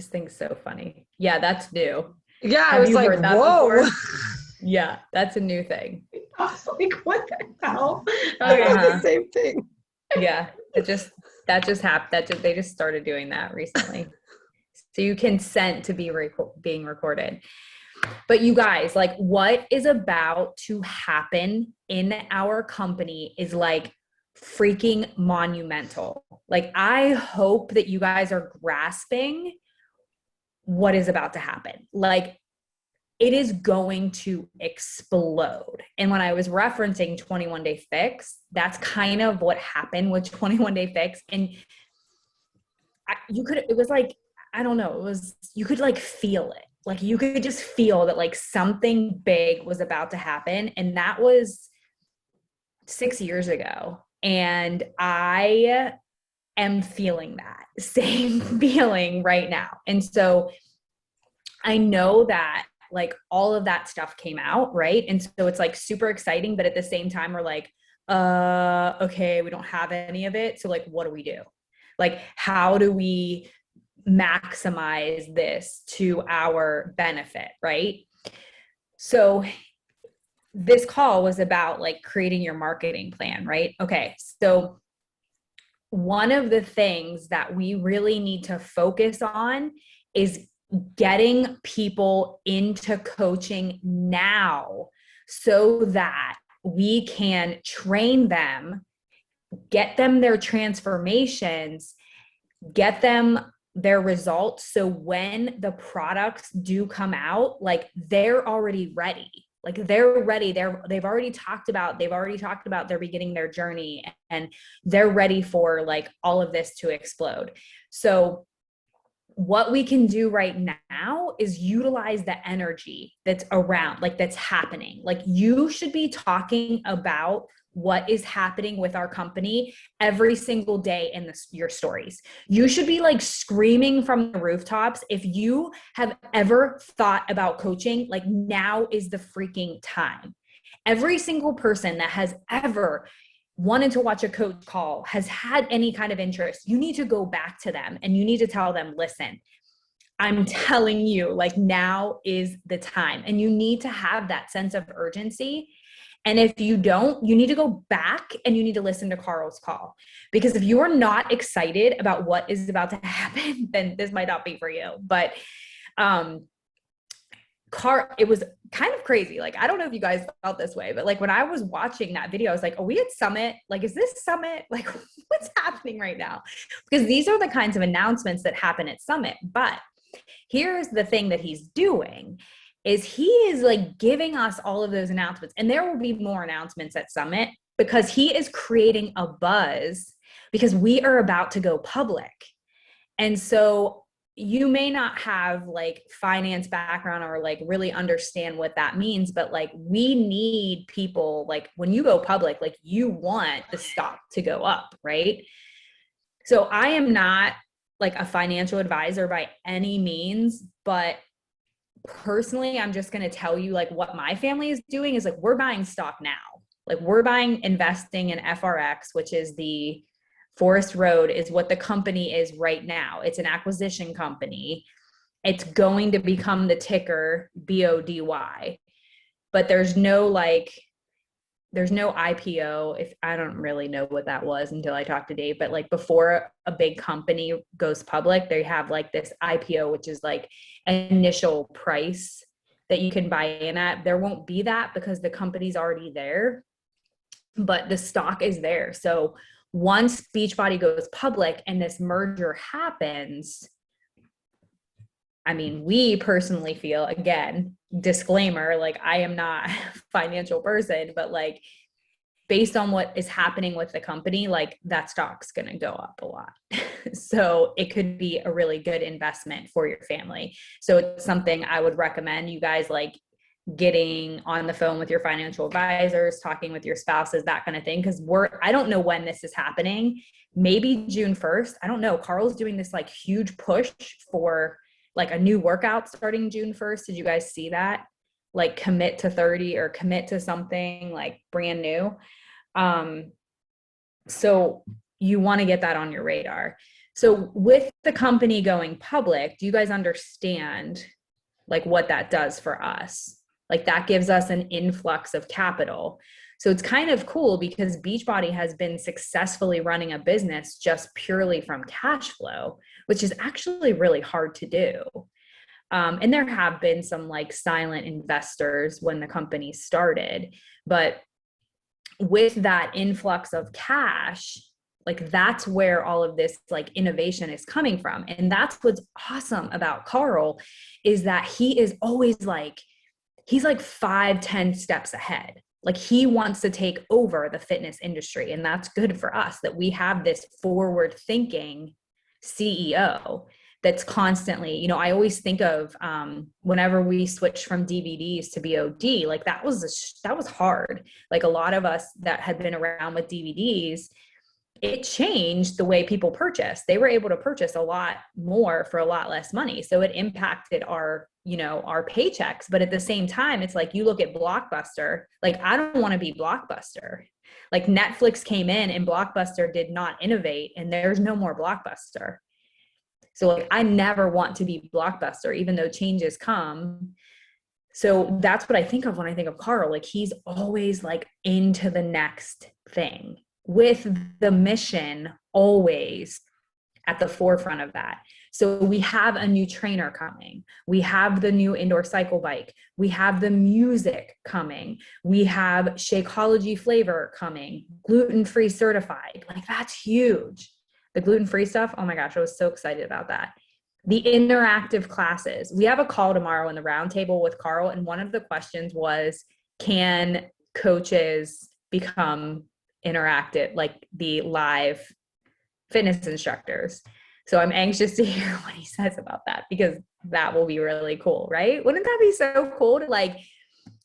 This thing's so funny. Yeah, that's new. Yeah, I Have was you like, heard that whoa. before? Yeah, that's a new thing. I was like, what the hell? I got the Uh-huh. same thing. Yeah, that just happened. They just started doing that recently. So you consent to being recorded. But you guys, like what is about to happen in our company is like freaking monumental. Like I hope that you guys are grasping what is about to happen. Like it is going to explode. And when I was referencing 21 Day Fix, that's kind of what happened with 21 Day Fix. And it was like, I don't know, you could like feel it. Like you could just feel that like something big was about to happen. And that was 6 years ago. And I am feeling that same feeling right now. And so I know that like all of that stuff came out, right? And so it's like super exciting, but at the same time, we're like, okay, we don't have any of it. So like, what do we do? Like, how do we maximize this to our benefit, right? So this call was about like creating your marketing plan, right? Okay. So one of the things that we really need to focus on is getting people into coaching now so that we can train them, get them their transformations, get them their results. So when the products do come out, like they're already ready. Like they're ready. They've already talked about they're beginning their journey and they're ready for like all of this to explode. So what we can do right now is utilize the energy that's around, like that's happening. Like you should be talking about what is happening with our company every single day in your stories. You should be like screaming from the rooftops. If you have ever thought about coaching, like now is the freaking time. Every single person that has ever wanted to watch a coach call, has had any kind of interest, you need to go back to them and you need to tell them, listen, I'm telling you, like now is the time. And you need to have that sense of urgency. And if you don't, you need to go back and you need to listen to Carl's call. Because if you are not excited about what is about to happen, then this might not be for you. But um, it was kind of crazy. Like, I don't know if you guys felt this way, but like when I was watching that video, I was like, are we at Summit? Like, is this Summit? Like, what's happening right now? Because these are the kinds of announcements that happen at Summit. But here's the thing that he's doing is he is like giving us all of those announcements. And there will be more announcements at Summit because he is creating a buzz because we are about to go public. And so you may not have like finance background or like really understand what that means, but like we need people, like when you go public, like you want the stock to go up, right? So I am not like a financial advisor by any means, but personally, I'm just going to tell you like what my family is doing is like we're buying stock now. Like we're investing in FRX, which is the Forest Road, is what the company is right now. It's an acquisition company. It's going to become the ticker BODY, but there's no IPO. If I don't really know what that was until I talked to Dave, but like before a big company goes public, they have like this IPO, which is like an initial price that you can buy in at. There won't be that because the company's already there, but the stock is there. So once Beachbody goes public and this merger happens, I mean, we personally feel, again, disclaimer, like I am not a financial person, but like based on what is happening with the company, like that stock's going to go up a lot. So it could be a really good investment for your family. So it's something I would recommend you guys like getting on the phone with your financial advisors, talking with your spouses, that kind of thing. Cause I don't know when this is happening. Maybe June 1st. I don't know. Carl's doing this like huge push for like a new workout starting June 1st. Did you guys see that? Like commit to 30 or commit to something like brand new. Um, so you want to get that on your radar. So with the company going public, do you guys understand like what that does for us? Like that gives us an influx of capital. So it's kind of cool because Beachbody has been successfully running a business just purely from cash flow, which is actually really hard to do. And there have been some like silent investors when the company started, but with that influx of cash, like that's where all of this like innovation is coming from. And that's what's awesome about Carl is that he is always like, he's like 5-10 steps ahead. Like he wants to take over the fitness industry. And that's good for us that we have this forward thinking CEO that's constantly, you know, I always think of whenever we switched from DVDs to VOD, like that was hard. Like a lot of us that had been around with DVDs, it changed the way people purchase. They were able to purchase a lot more for a lot less money. So it impacted our, you know, our paychecks. But at the same time, it's like you look at Blockbuster, like I don't want to be Blockbuster. Like Netflix came in and Blockbuster did not innovate and there's no more Blockbuster. So like I never want to be Blockbuster, even though changes come. So that's what I think of when I think of Carl. Like he's always like into the next thing with the mission always at the forefront of that. So we have a new trainer coming. We have the new indoor cycle bike. We have the music coming. We have Shakeology flavor coming, gluten-free certified. Like that's huge. The gluten-free stuff, oh my gosh, I was so excited about that. The interactive classes. We have a call tomorrow in the roundtable with Carl, and one of the questions was, can coaches become interactive, like the live fitness instructors? So I'm anxious to hear what he says about that because that will be really cool, right? Wouldn't that be so cool to like,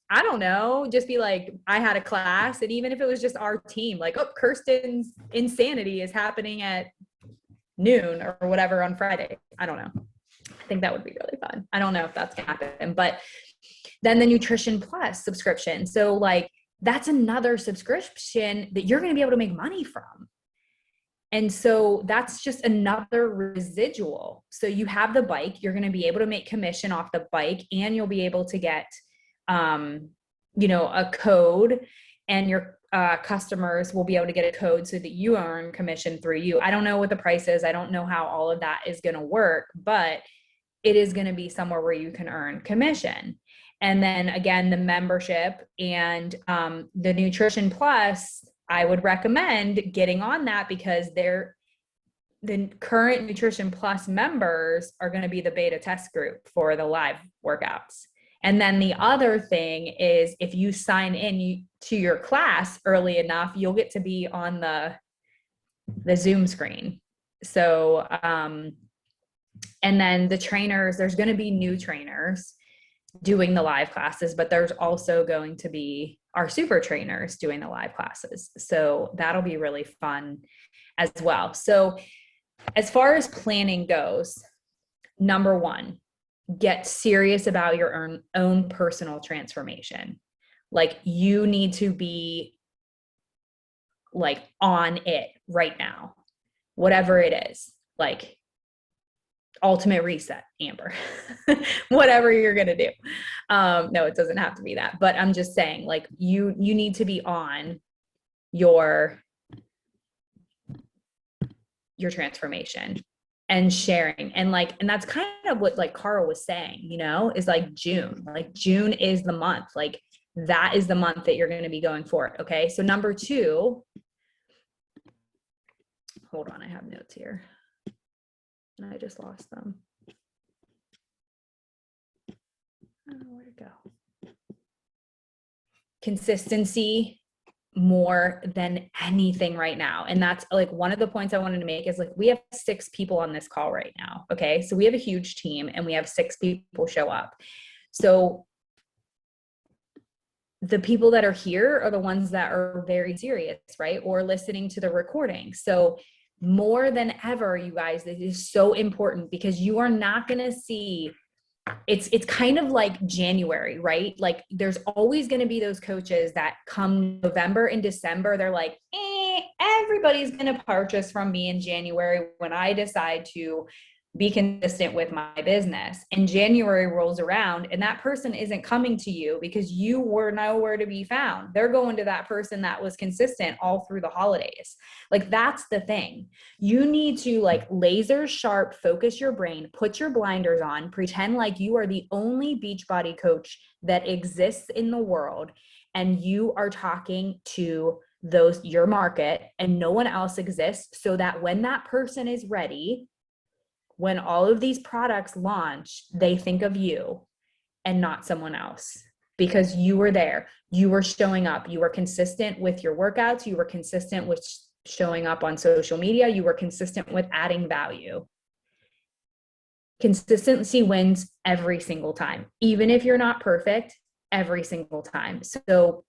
I don't know, just be like, I had a class, and even if it was just our team, like, oh, Kirsten's Insanity is happening at noon or whatever on Friday. I don't know. I think that would be really fun. I don't know if that's gonna happen, but then the Nutrition Plus subscription. So like, that's another subscription that you're going to be able to make money from. And so that's just another residual. So you have the bike, you're going to be able to make commission off the bike, and you'll be able to get, you know, a code, and your customers will be able to get a code so that you earn commission through you. I don't know what the price is. I don't know how all of that is going to work, but it is going to be somewhere where you can earn commission. And then again, the membership and the Nutrition Plus, I would recommend getting on that because the current Nutrition Plus members are going to be the beta test group for the live workouts. And then the other thing is if you sign in to your class early enough, you'll get to be on the Zoom screen. So, and then the trainers, there's going to be new trainers doing the live classes, but there's also going to be our super trainers doing the live classes. So that'll be really fun as well. So as far as planning goes, number one, get serious about your own personal transformation. Like you need to be like on it right now, whatever it is, like ultimate reset, Amber, whatever you're going to do. No, it doesn't have to be that, but I'm just saying like you need to be on your transformation and sharing. And that's kind of what like Carl was saying, you know, is like June is the month, like that is the month that you're going to be going for it. Okay. So number two, hold on. I have notes here and I just lost them. Oh, where'd it go? Consistency more than anything right now. And that's like one of the points I wanted to make is like, we have 6 people on this call right now. Okay. So we have a huge team and we have 6 people show up. So the people that are here are the ones that are very serious, right? Or listening to the recording. So more than ever, you guys, it is so important because you are not going to see, it's kind of like January, right? Like there's always going to be those coaches that come November and December, they're like, me, everybody's going to purchase from me in January when I decide to be consistent with my business. And January rolls around and that person isn't coming to you because you were nowhere to be found. They're going to that person that was consistent all through the holidays. Like, that's the thing. You need to like laser sharp focus your brain, put your blinders on, pretend like you are the only Beachbody coach that exists in the world. And you are talking to your market and no one else exists, so that when that person is ready, when all of these products launch, they think of you and not someone else, because you were there, you were showing up, you were consistent with your workouts, you were consistent with showing up on social media, you were consistent with adding value. Consistency wins every single time, even if you're not perfect, every single time. So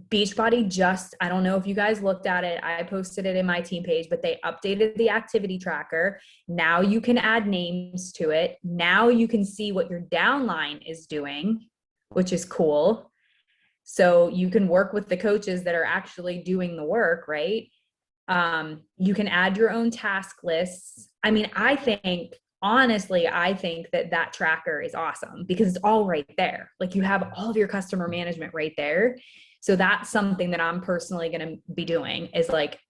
Beachbody just, I don't know if you guys looked at it. I posted it in my team page, but they updated the activity tracker. Now you can add names to it. Now you can see what your downline is doing, which is cool. So you can work with the coaches that are actually doing the work, right? You can add your own task lists. I mean, honestly, I think that tracker is awesome because it's all right there. Like, you have all of your customer management right there. So that's something that I'm personally going to be doing, is like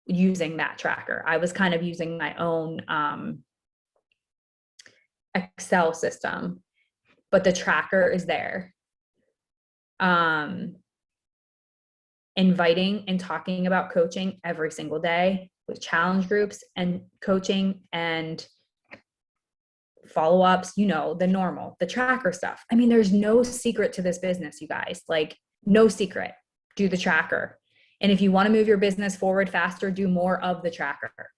using that tracker. I was kind of using my own Excel system, but the tracker is there. Inviting and talking about coaching every single day with challenge groups and coaching and follow-ups, the normal, the tracker stuff. I mean, there's no secret to this business, you guys. Like, no secret. Do the tracker. And if you want to move your business forward faster, do more of the tracker.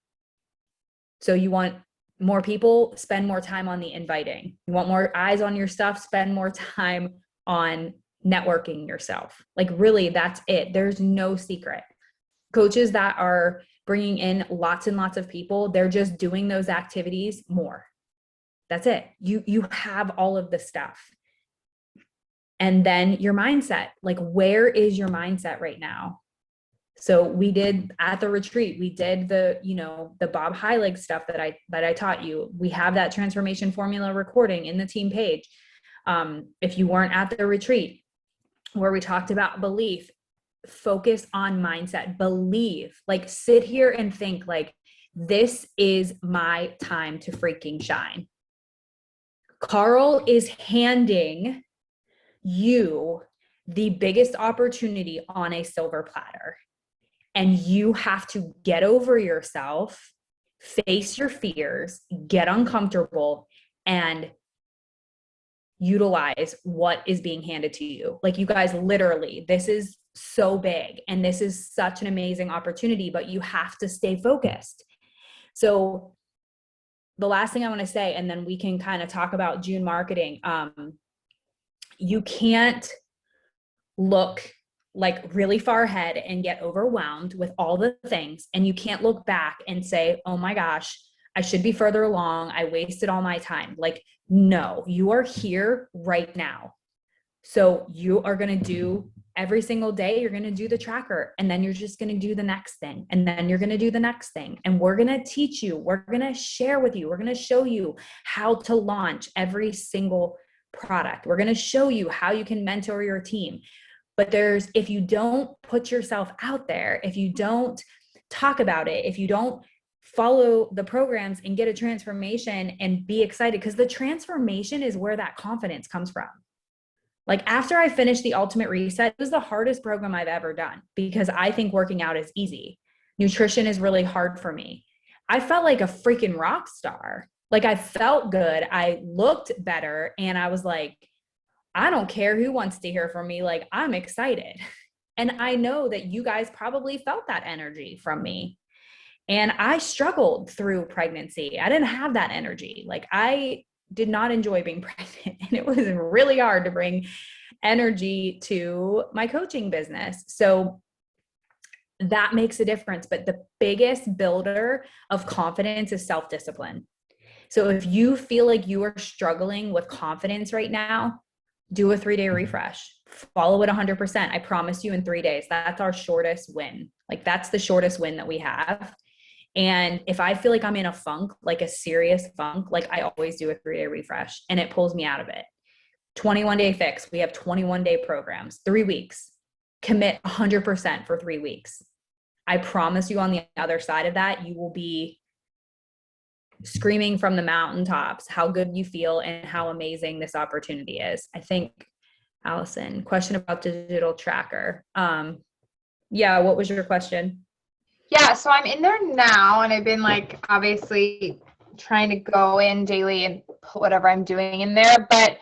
So you want more people, spend more time on the inviting. You want more eyes on your stuff, spend more time on networking yourself. Like, really, that's it. There's no secret. Coaches that are bringing in lots and lots of people, they're just doing those activities more. That's it. You have all of the stuff. And then your mindset, like, where is your mindset right now? So we did at the retreat, we did the Bob Heilig stuff that I taught you. We have that transformation formula recording in the team page. If you weren't at the retreat where we talked about belief, focus on mindset, believe, like, sit here and think like, this is my time to freaking shine. Carl is handing you the biggest opportunity on a silver platter, and you have to get over yourself, face your fears, get uncomfortable, and utilize what is being handed to you. Like, you guys, literally, this is so big and this is such an amazing opportunity, but you have to stay focused. So the last thing I want to say, and then we can kind of talk about June marketing. You can't look like really far ahead and get overwhelmed with all the things. And you can't look back and say, oh my gosh, I should be further along. I wasted all my time. Like, no, you are here right now. So you are going to do every single day, you're going to do the tracker, and then you're just going to do the next thing. And then you're going to do the next thing. And we're going to teach you, we're going to share with you, we're going to show you how to launch every single product. We're going to show you how you can mentor your team. But if you don't put yourself out there, if you don't talk about it, if you don't follow the programs and get a transformation and be excited, because the transformation is where that confidence comes from. Like, after I finished the Ultimate Reset, it was the hardest program I've ever done, because I think working out is easy. Nutrition is really hard for me. I felt like a freaking rock star. Like, I felt good. I looked better. And I was like, I don't care who wants to hear from me. Like, I'm excited. And I know that you guys probably felt that energy from me. And I struggled through pregnancy. I didn't have that energy. Like, I did not enjoy being pregnant, and it was really hard to bring energy to my coaching business. So that makes a difference. But the biggest builder of confidence is self-discipline. So if you feel like you are struggling with confidence right now, do a 3-day refresh, follow it 100%. I promise you in 3 days, that's our shortest win. Like that's the shortest win that we have. And if I feel like I'm in a funk, like a serious funk, like I always do a 3-day refresh and it pulls me out of it. 21-day fix. We have 21-day programs, 3 weeks. Commit 100% for 3 weeks. I promise you on the other side of that, you will be screaming from the mountaintops how good you feel and how amazing this opportunity is. I think, Allison, question about digital tracker. Yeah, what was your question? Yeah, so I'm in there now and I've been like obviously trying to go in daily and put whatever I'm doing in there, but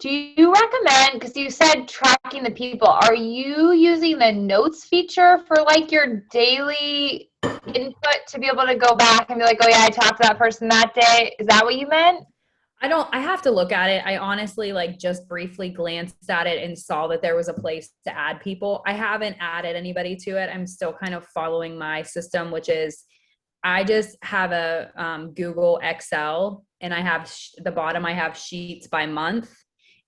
do you recommend, because you said tracking the people, are you using the notes feature for like your daily input to be able to go back and be like, oh yeah, I talked to that person that day? Is that what you meant? I have to look at it. I honestly like just briefly glanced at it and saw that there was a place to add people. I haven't added anybody to it. I'm still kind of following my system, which is I just have a Google Excel and I have the bottom, I have sheets by month.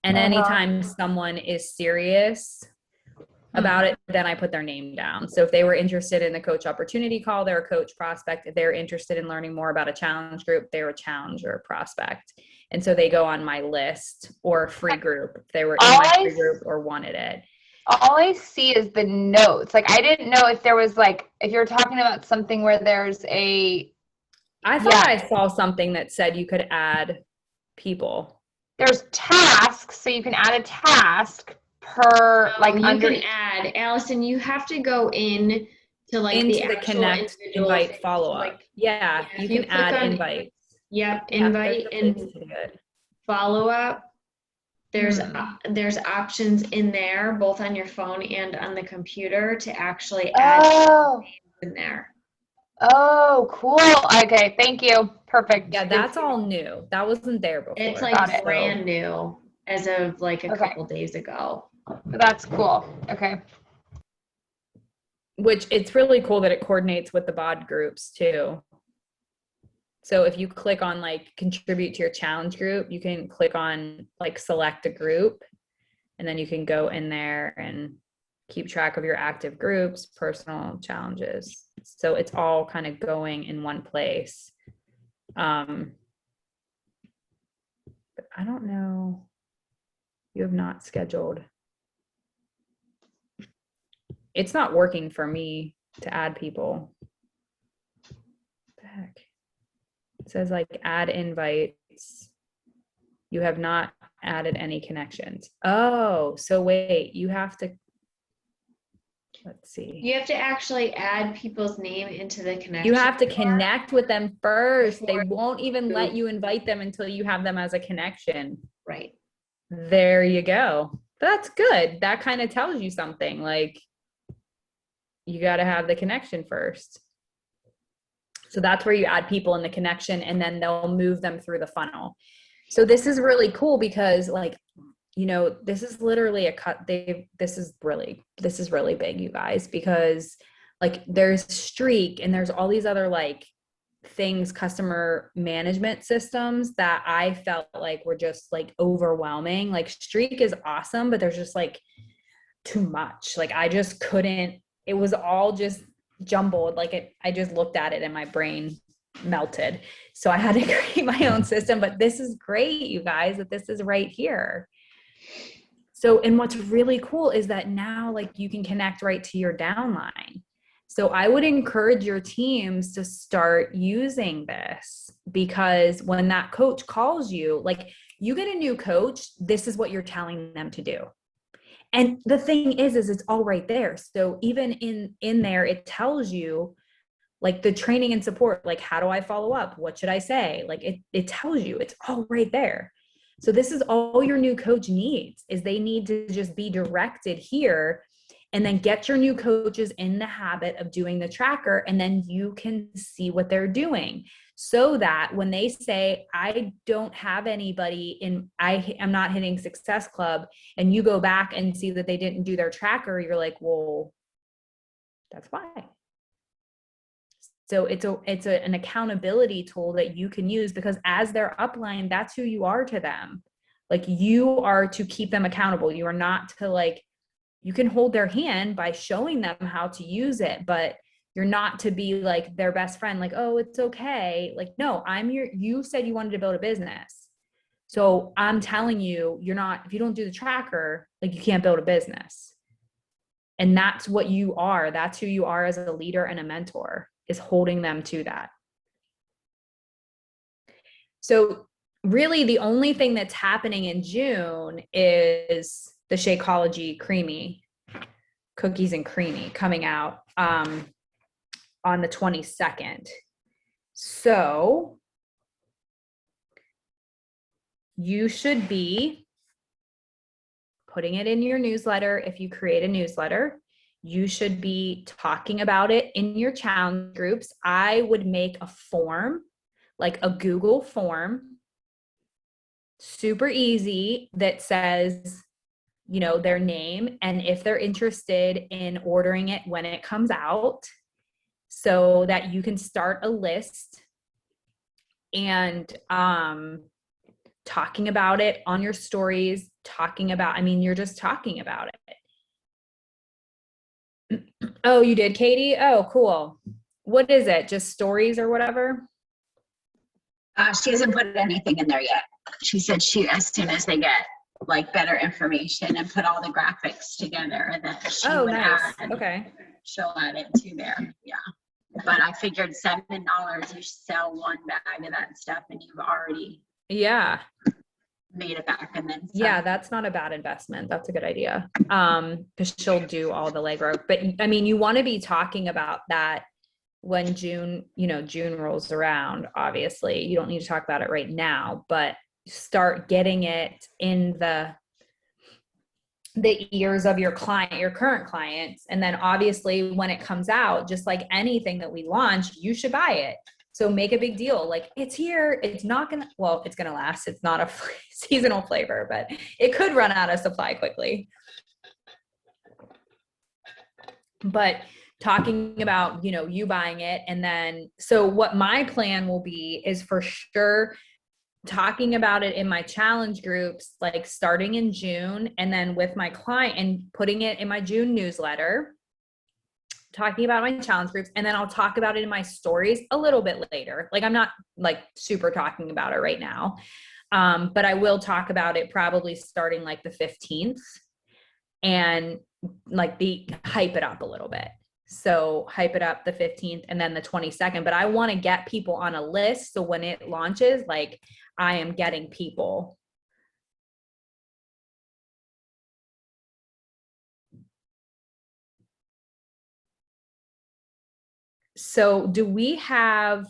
And anytime someone is serious about it, then I put their name down. So if they were interested in the coach opportunity call, they're a coach prospect. If they're interested in learning more about a challenge group, they're a challenge or a prospect. And so they go on my list or free group if they were in my free group or wanted it. All I see is the notes. Like I didn't know if there was like, if you're talking about something where there's a. I thought I saw something that said you could add people. There's tasks, so you can add a task per like you under. can add, Allison, you have to go in to like into the connect, invite, follow up. Like, yeah, you can add invites. Yep, invite and follow up. There's options in there, both on your phone and on the computer, to actually add in there. Oh, cool. Okay, thank you. Perfect. Yeah, that's all new. That wasn't there before. It's like brand new as of like a couple days ago. That's cool. Okay. Which it's really cool that it coordinates with the BOD groups too. So if you click on like contribute to your challenge group, you can click on like select a group and then you can go in there and keep track of your active groups, personal challenges. So it's all kind of going in one place. But I don't know. You have not scheduled. It's not working for me to add people. What the heck? It says like add invites. You have not added any connections. Oh, so wait, you have to, let's see. You have to actually add people's name into the connection. You have to connect with them first. They won't even let you invite them until you have them as a connection. Right. There you go. That's good. That kind of tells you something, like you got to have the connection first. So that's where you add people in the connection and then they'll move them through the funnel. So this is really cool because like, you know, this is literally a cut. This is really big, you guys, because like there's Streak and there's all these other like things, customer management systems that I felt like were just like overwhelming. Like Streak is awesome, but there's just like too much. Like I just couldn't, it was all just jumbled. Like I just looked at it and my brain melted. So I had to create my own system, but this is great, you guys, that this is right here. So, and what's really cool is that now like you can connect right to your downline. So I would encourage your teams to start using this, because when that coach calls you, like you get a new coach, this is what you're telling them to do. And the thing is it's all right there. So even in there, it tells you like the training and support, like how do I follow up? What should I say? Like it tells you, it's all right there. So this is all your new coach needs, is they need to just be directed here, and then get your new coaches in the habit of doing the tracker, and then you can see what they're doing, so that when they say, I don't have anybody I'm not hitting Success Club, and you go back and see that they didn't do their tracker, you're like, well, that's why. So it's an accountability tool that you can use, because as their upline, that's who you are to them. Like you are to keep them accountable. You are not to like, you can hold their hand by showing them how to use it, but you're not to be like their best friend, like, oh, it's okay. Like, no, you said you wanted to build a business. So I'm telling you, you're not, if you don't do the tracker, like you can't build a business. And that's what you are. That's who you are as a leader and a mentor, is holding them to that. So really the only thing that's happening in June is the Shakeology Creamy, Cookies and Creamy, coming out on the 22nd. So you should be putting it in your newsletter. If you create a newsletter, you should be talking about it in your challenge groups. I would make a form, like a Google form, super easy, that says, you know, their name and if they're interested in ordering it when it comes out, so that you can start a list and talking about it on your stories, you're just talking about it. Oh, you did, Katie? Oh, cool. What is it? Just stories or whatever? She hasn't put anything in there yet. She said as soon as they get like better information and put all the graphics together, and then she would nice. add, okay. She'll add it to there. Yeah. But I figured $7, you sell one bag of that stuff and you've already made it back. And then yeah, that's not a bad investment. That's a good idea. Because she'll do all the legwork. But I mean, you want to be talking about that when June rolls around. Obviously, you don't need to talk about it right now, but start getting it in the ears of your current clients. And then obviously when it comes out, just like anything that we launch, you should buy it. So make a big deal. Like, it's here. It's not going to, well, it's going to last. It's not a seasonal flavor, but it could run out of supply quickly. But talking about, you buying it. And then, so what my plan will be is for sure talking about it in my challenge groups, like starting in June, and then with my client and putting it in my June newsletter, talking about my challenge groups. And then I'll talk about it in my stories a little bit later. Like, I'm not like super talking about it right now. But I will talk about it probably starting like the 15th and like hype it up a little bit. So hype it up the 15th and then the 22nd, but I want to get people on a list. So when it launches, like, I am getting people. So do we have,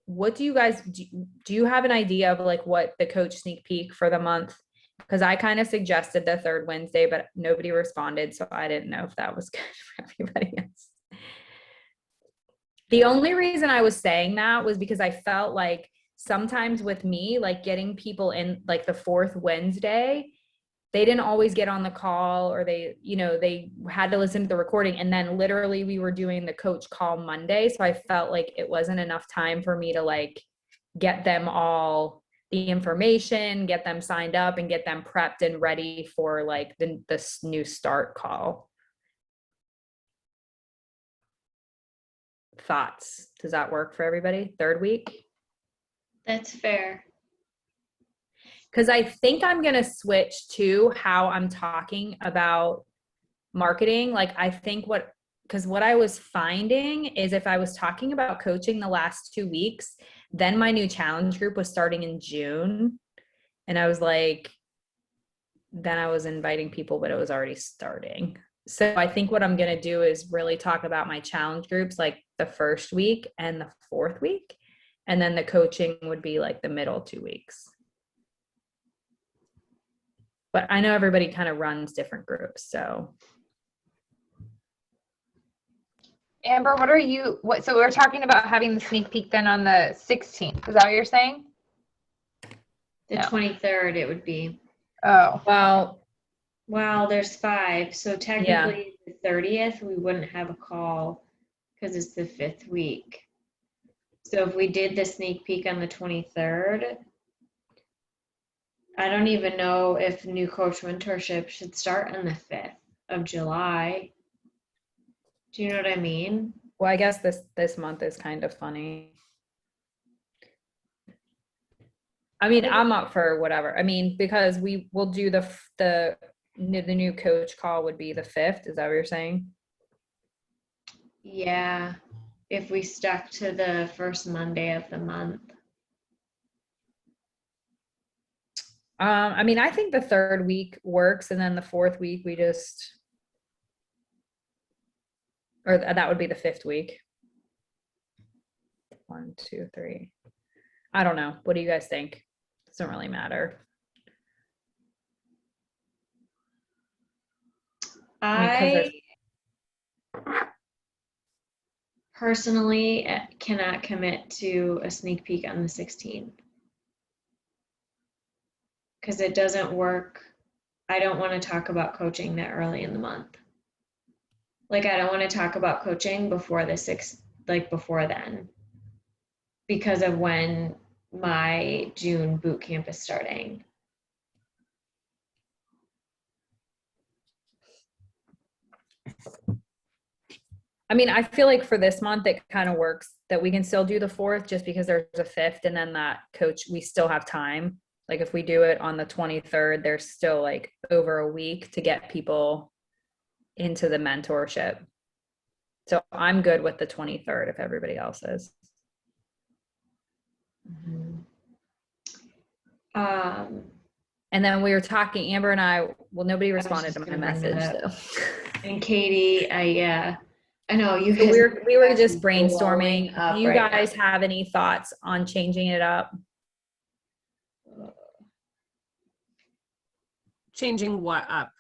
what do you guys, do you have an idea of like what the coach sneak peek for the month? Because I kind of suggested the third Wednesday, but nobody responded. So I didn't know if that was good for everybody else. The only reason I was saying that was because I felt like sometimes with me, like getting people in like the fourth Wednesday, they didn't always get on the call, or they had to listen to the recording. And then literally we were doing the coach call Monday. So I felt like it wasn't enough time for me to like get them all the information, get them signed up, and get them prepped and ready for like this new start call. Thoughts? Does that work for everybody? Third week? That's fair. Because I think I'm going to switch to how I'm talking about marketing. Like, I think because what I was finding is if I was talking about coaching the last 2 weeks, then my new challenge group was starting in June. And I was like, then I was inviting people, but it was already starting. So I think what I'm going to do is really talk about my challenge groups, like the first week and the fourth week. And then the coaching would be like the middle 2 weeks. But I know everybody kind of runs different groups, so. Amber, so we're talking about having the sneak peek then on the 16th. Is that what you're saying? The 23rd it would be. Oh. Well, there's 5. So technically the 30th, we wouldn't have a call because it's the 5th week. So if we did the sneak peek on the 23rd, I don't even know if new coach mentorship should start on the 5th of July. Do you know what I mean? Well, I guess this month is kind of funny. I mean, I'm up for whatever. I mean, because we will do the new coach call would be the 5th. Is that what you're saying? Yeah, if we stuck to the first Monday of the month. I mean, I think the 3rd week works, and then the 4th week we just, or that would be the 5th week. 1, 2, 3. I don't know. What do you guys think? Doesn't really matter. I personally cannot commit to a sneak peek on the 16th because it doesn't work. I don't want to talk about coaching that early in the month. Like, I don't want to talk about coaching before the 6th, like before then, because of when my June boot camp is starting. I mean, I feel like for this month, it kind of works that we can still do the 4th just because there's a 5th, and then that coach, we still have time. Like if we do it on the 23rd, there's still like over a week to get people into the mentorship. So I'm good with the 23rd if everybody else is. Mm-hmm. And then we were talking, Amber and I, well, nobody responded to my message. So. And Katie, I know you. So we were just brainstorming. Do you guys have any thoughts on changing it up? Changing what up?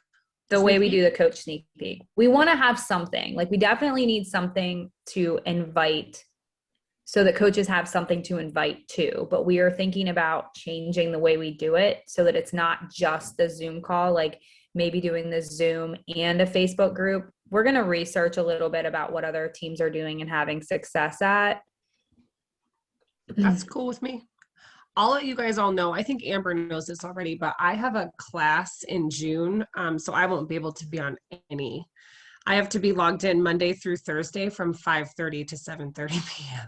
The way we do the coach sneak peek. We want to have something, like we definitely need something to invite so that coaches have something to invite to, but we are thinking about changing the way we do it so that it's not just the Zoom call, like maybe doing the Zoom and a Facebook group. We're going to research a little bit about what other teams are doing and having success at. That's cool with me. I'll let you guys all know. I think Amber knows this already, but I have a class in June, so I won't be able to be on any. I have to be logged in Monday through Thursday from 5:30 to 7:30 p.m.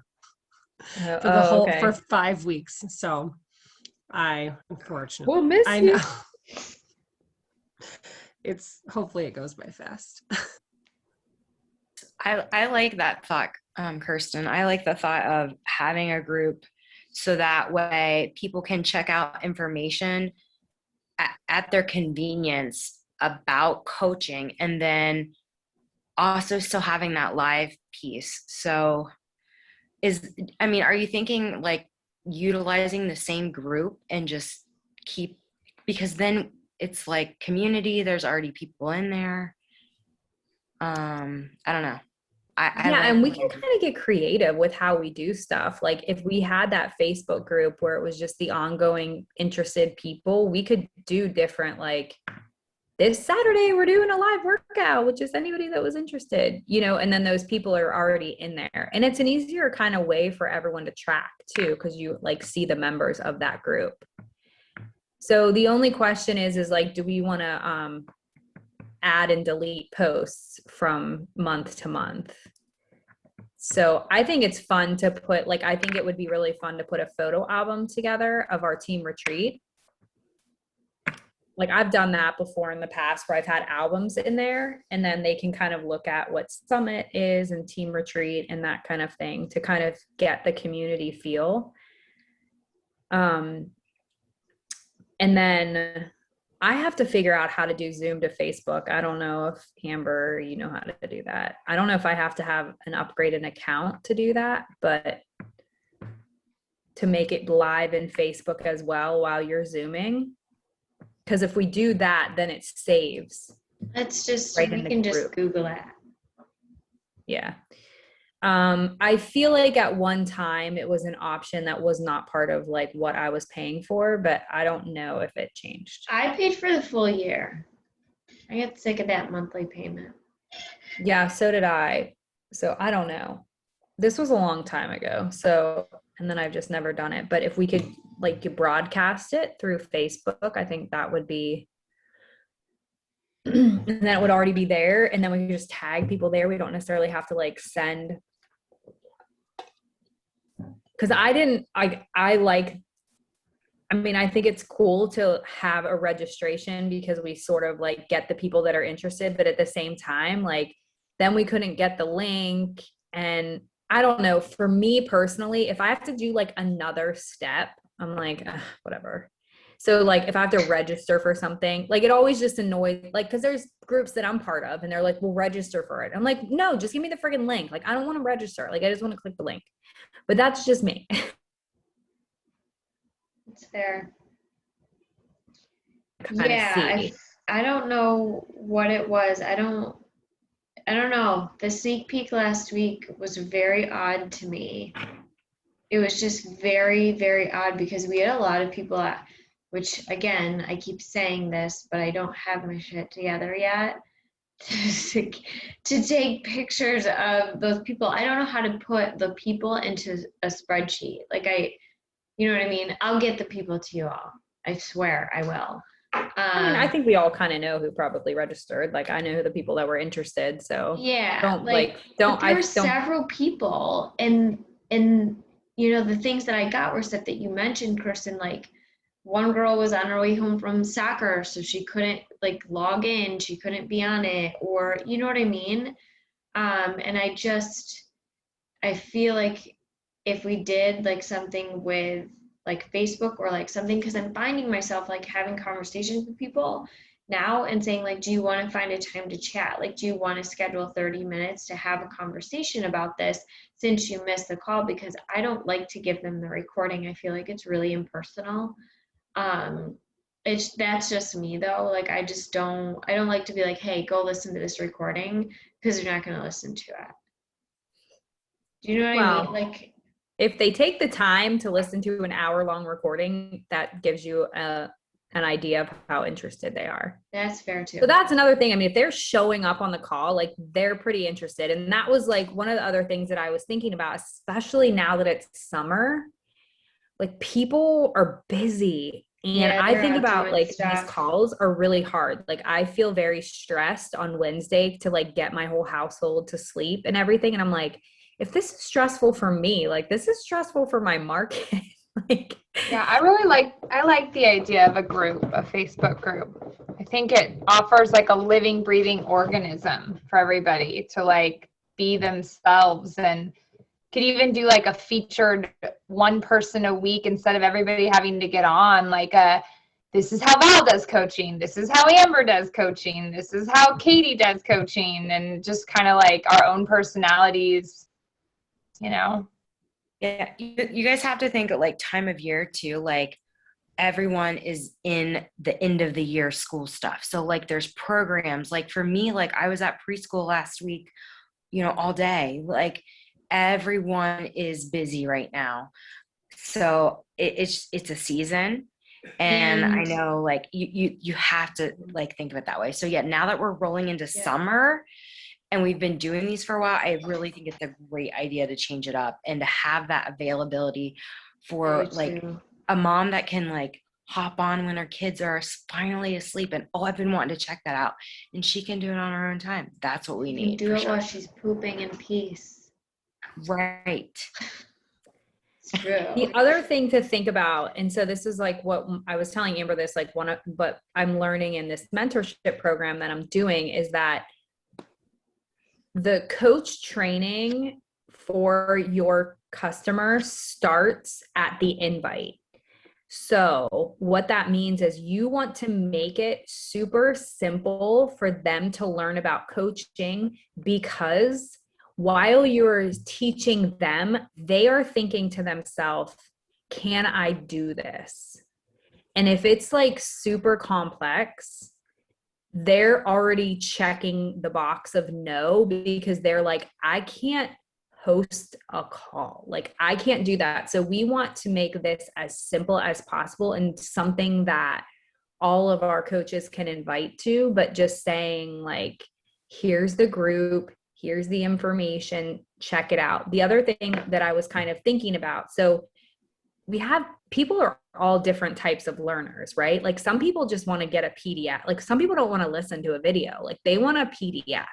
for the whole for 5 weeks. So I unfortunately we'll miss I you. know. It's hopefully it goes by fast. I like that thought, Kirsten. I like the thought of having a group so that way people can check out information at their convenience about coaching, and then also still having that live piece. So are you thinking like utilizing the same group and just because then it's like community, there's already people in there. I don't know. And we can kind of get creative with how we do stuff. Like if we had that Facebook group where it was just the ongoing interested people, we could do different, like this Saturday, we're doing a live workout with just anybody that was interested, and then those people are already in there. And it's an easier kind of way for everyone to track too, because you like see the members of that group. So the only question is like, do we want to add and delete posts from month to month? So I think it's fun to put, like, I think it would be really fun to put a photo album together of our team retreat. Like I've done that before in the past where I've had albums in there, and then they can kind of look at what summit is and team retreat and that kind of thing to kind of get the community feel. And then I have to figure out how to do Zoom to Facebook. I don't know if Amber, you know how to do that. I don't know if I have to have an upgraded account to do that, but to make it live in Facebook as well while you're Zooming. Because if we do that, then it saves. That's just, right we can just Google it. Yeah. I feel like at one time it was an option that was not part of like what I was paying for, but I don't know if it changed. I paid for the full year. I got sick of that monthly payment. Yeah, so did I. So I don't know. This was a long time ago. So and then I've just never done it. But if we could like broadcast it through Facebook, I think that would be, and then it would already be there, and then we could just tag people there. We don't necessarily have to like send, because I think it's cool to have a registration because we sort of like get the people that are interested, but at the same time, like then we couldn't get the link. And I don't know, for me personally, if I have to do like another step, I'm like, whatever. So like if I have to register for something, like it always just annoys, like, because there's groups that I'm part of and they're like, we'll register for it. I'm like, no, just give me the friggin' link. Like, I don't want to register. Like, I just want to click the link. But that's just me. It's fair. Kinda Yeah, see. I don't know what it was. I don't know. The sneak peek last week was very odd to me. It was just very, very odd because we had a lot of people at, which again, I keep saying this, but I don't have my shit together yet to take pictures of those people. I don't know how to put the people into a spreadsheet. Like you know what I mean? I'll get the people to you all. I swear I will. I mean, I think we all kind of know who probably registered. Like, I know the people that were interested. So yeah, don't, there were several people, and you know, the things that I got were stuff that you mentioned, Kirsten. Like, one girl was on her way home from soccer, so she couldn't like log in. She couldn't be on it, or you know what I mean? And I feel like if we did like something with like Facebook or like something, because I'm finding myself like having conversations with people now and saying like, do you want to find a time to chat? Like, do you want to schedule 30 minutes to have a conversation about this since you missed the call? Because I don't like to give them the recording. I feel like it's really impersonal. That's just me though. Like, I don't like to be like, hey, go listen to this recording, because you're not going to listen to it. Do you know what I mean? Like, if they take the time to listen to an hour-long recording, that gives you an idea of how interested they are. That's fair too. So that's another thing. I mean, if they're showing up on the call, like they're pretty interested. And that was like one of the other things that I was thinking about, especially now that it's summer, like people are busy. And Yeah, I they're think out about doing like these stuff. calls are really hard. Like I feel very stressed on Wednesday to like get my whole household to sleep and everything. And I'm like, if this is stressful for me, like this is stressful for my market. Like, Yeah, I like the idea of a Facebook group. I think it offers like a living, breathing organism for everybody to like be themselves, and could even do like a featured one person a week instead of everybody having to get on like this is how Val does coaching, this is how Amber does coaching, this is how Katie does coaching, and just kind of like our own personalities, you know. Yeah, you guys have to think of like time of year too. Like everyone is in the end of the year school stuff. So like there's programs. Like for me, like I was at preschool last week, you know, all day. Like everyone is busy right now. So it's a season. And I know like you have to like think of it that way. So yeah, now that we're rolling into summer, and we've been doing these for a while, I really think it's a great idea to change it up and to have that availability for like a mom that can like hop on when her kids are finally asleep and, oh, I've been wanting to check that out. And she can do it on her own time. That's what we need. Do it while she's pooping in peace. Right. It's true. The other thing to think about, and so this is like what I was telling Amber this, like but I'm learning in this mentorship program that I'm doing, is that the coach training for your customer starts at the invite. So what that means is you want to make it super simple for them to learn about coaching, because while you're teaching them, they are thinking to themselves, can I do this? And if it's like super complex, they're already checking the box of no, because they're like, I can't host a call. Like I can't do that. So we want to make this as simple as possible and something that all of our coaches can invite to, but just saying like, here's the group, here's the information, check it out. The other thing that I was kind of thinking about, so people are all different types of learners, right? Like some people just want to get a PDF. Like some people don't want to listen to a video. Like they want a PDF.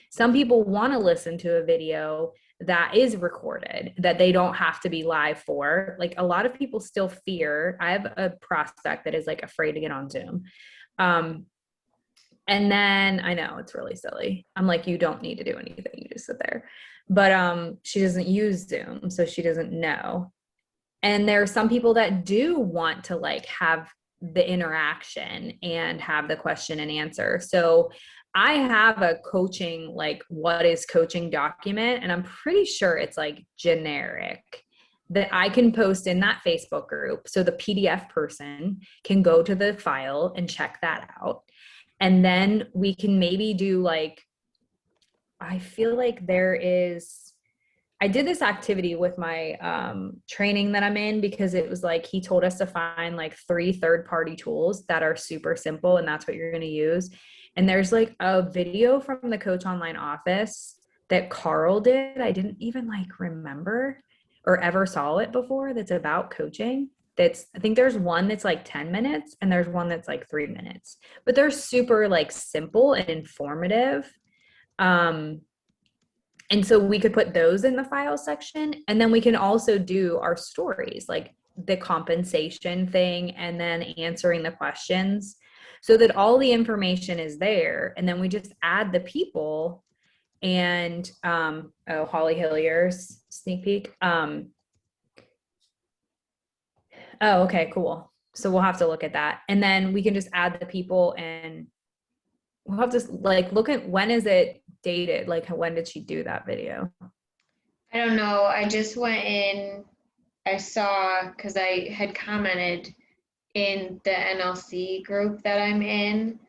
Some people want to listen to a video that is recorded, that they don't have to be live for. Like a lot of people still fear. I have a prospect that is like afraid to get on Zoom. And then I know it's really silly. I'm like, you don't need to do anything. You just sit there. But she doesn't use Zoom, so she doesn't know. And there are some people that do want to like have the interaction and have the question and answer. So I have a coaching, like what is coaching document, and I'm pretty sure it's like generic that I can post in that Facebook group. So the PDF person can go to the file and check that out. And then we can maybe do like, I feel like I did this activity with my training that I'm in, because it was like, he told us to find like 3 third-party tools that are super simple, and that's what you're going to use. And there's like a video from the Coach Online office that Carl did. I didn't even like remember or ever saw it before, that's about coaching. I think there's one that's like 10 minutes and there's one that's like 3 minutes, but they're super like simple and informative. And so we could put those in the file section, and then we can also do our stories, like the compensation thing, and then answering the questions, so that all the information is there. And then we just add the people and, Holly Hillier's sneak peek. Oh, okay, cool. So we'll have to look at that. And then we can just add the people, and we'll have to like look at when is it dated? Like when did she do that video? I don't know. I just went in, I saw, because I had commented in the NLC group that I'm in.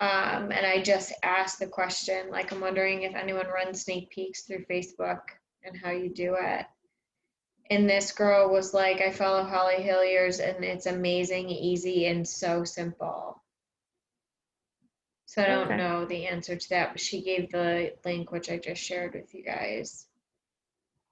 And I just asked the question, like, I'm wondering if anyone runs sneak peeks through Facebook and how you do it. And this girl was like, I follow Holly Hillier's and it's amazing, easy, and so simple. So I don't know the answer to that, but she gave the link, which I just shared with you guys.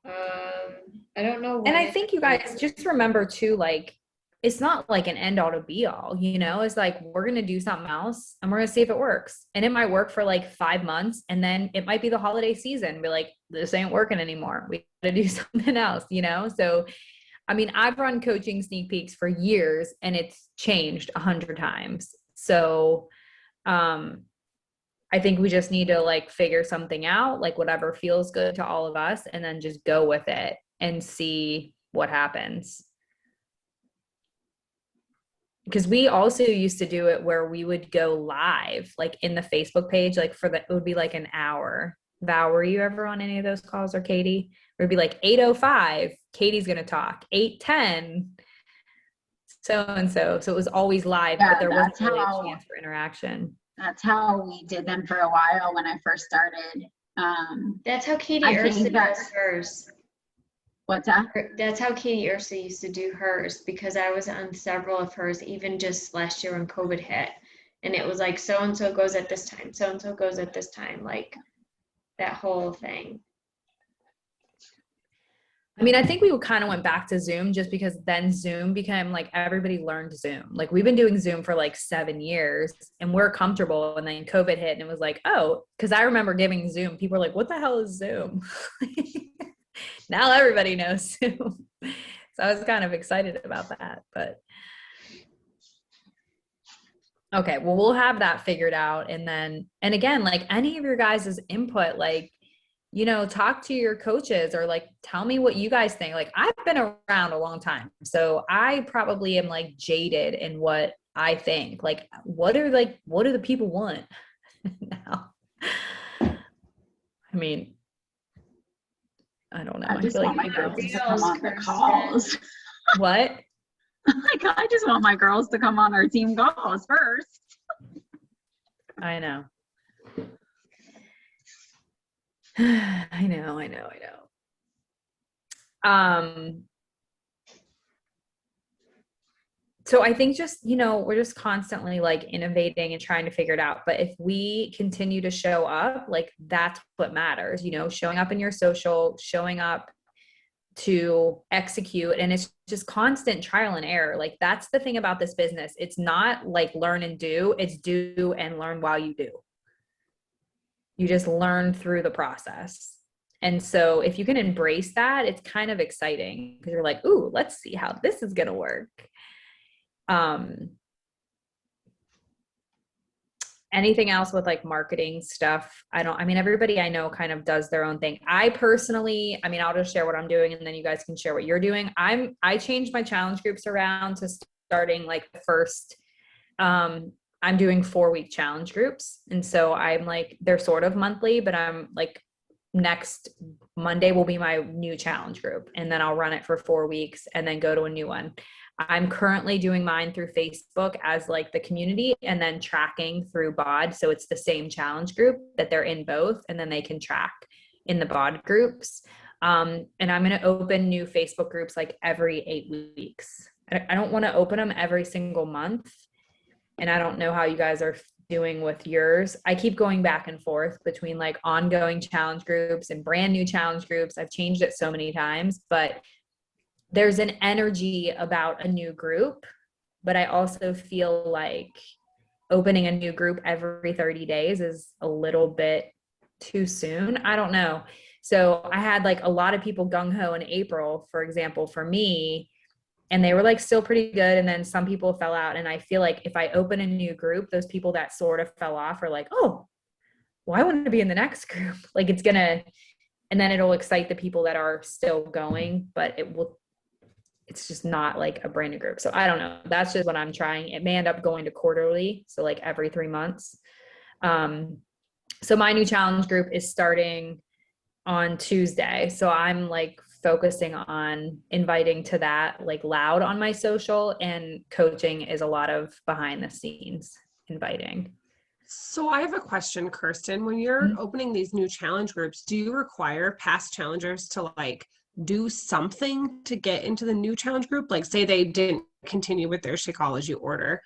I don't know. And I think you guys just remember too, like, it's not like an end all to be all, you know, it's like, we're going to do something else and we're going to see if it works. And it might work for like 5 months. And then it might be the holiday season. Be like, this ain't working anymore. We got to do something else, you know? So, I mean, I've run coaching sneak peeks for years and it's changed 100 times. So, I think we just need to like figure something out, like whatever feels good to all of us, and then just go with it and see what happens. Because we also used to do it where we would go live, like in the Facebook page, like it would be like an hour. Val, were you ever on any of those calls, or Katie? It would be like 8:05, Katie's going to talk, 8:10, so. So it was always live, but there wasn't really a chance for interaction. That's how we did them for a while when I first started. That's how Katie Ursa does hers. What's that? That's how Katie Ursa used to do hers, because I was on several of hers, even just last year when COVID hit. And it was like, so-and-so goes at this time, so-and-so goes at this time, like that whole thing. I mean, I think we kind of went back to Zoom just because then Zoom became like, everybody learned Zoom. Like we've been doing Zoom for like 7 years and we're comfortable. And then COVID hit and it was like, oh, because I remember giving Zoom, people were like, what the hell is Zoom? Now everybody knows Zoom. So I was kind of excited about that, but okay, well, we'll have that figured out. And again, like any of your guys' input, like, you know, talk to your coaches or like, tell me what you guys think. Like I've been around a long time, so I probably am like jaded in what I think. Like, what do the people want now? I mean, I don't know. I just want my girls to come on the calls. What? Like, I just want my girls to come on our team calls first. I know. I know. So I think just, we're just constantly like innovating and trying to figure it out. But if we continue to show up, like that's what matters, showing up in your social, showing up to execute. And it's just constant trial and error. Like that's the thing about this business. It's not like learn and do, it's do and learn while you do. You just learn through the process. And so if you can embrace that, it's kind of exciting because you're like, ooh, let's see how this is going to work. Anything else with like marketing stuff? Everybody I know kind of does their own thing. I personally, I'll just share what I'm doing and then you guys can share what you're doing. I changed my challenge groups around to starting like the first, I'm doing 4-week challenge groups. And so I'm like, they're sort of monthly, but I'm like, next Monday will be my new challenge group. And then I'll run it for 4 weeks and then go to a new one. I'm currently doing mine through Facebook as like the community and then tracking through BOD. So it's the same challenge group that they're in both, and then they can track in the BOD groups. And I'm going to open new Facebook groups like every 8 weeks. I don't want to open them every single month. And I don't know how you guys are doing with yours. I keep going back and forth between like ongoing challenge groups and brand new challenge groups. I've changed it so many times, but there's an energy about a new group, but I also feel like opening a new group every 30 days is a little bit too soon. I don't know. So I had like a lot of people gung-ho in April, for example, for me, and they were like still pretty good. And then some people fell out. And I feel like if I open a new group, those people that sort of fell off are like, oh, well, I want to be in the next group. Like and then it'll excite the people that are still going, but it's just not like a brand new group. So I don't know. That's just what I'm trying. It may end up going to quarterly. So like every 3 months. So my new challenge group is starting on Tuesday. So I'm like focusing on inviting to that like loud on my social, and coaching is a lot of behind the scenes inviting. So I have a question, Kirsten. When you're opening these new challenge groups, do you require past challengers to like do something to get into the new challenge group? Like say they didn't continue with their Shakeology order.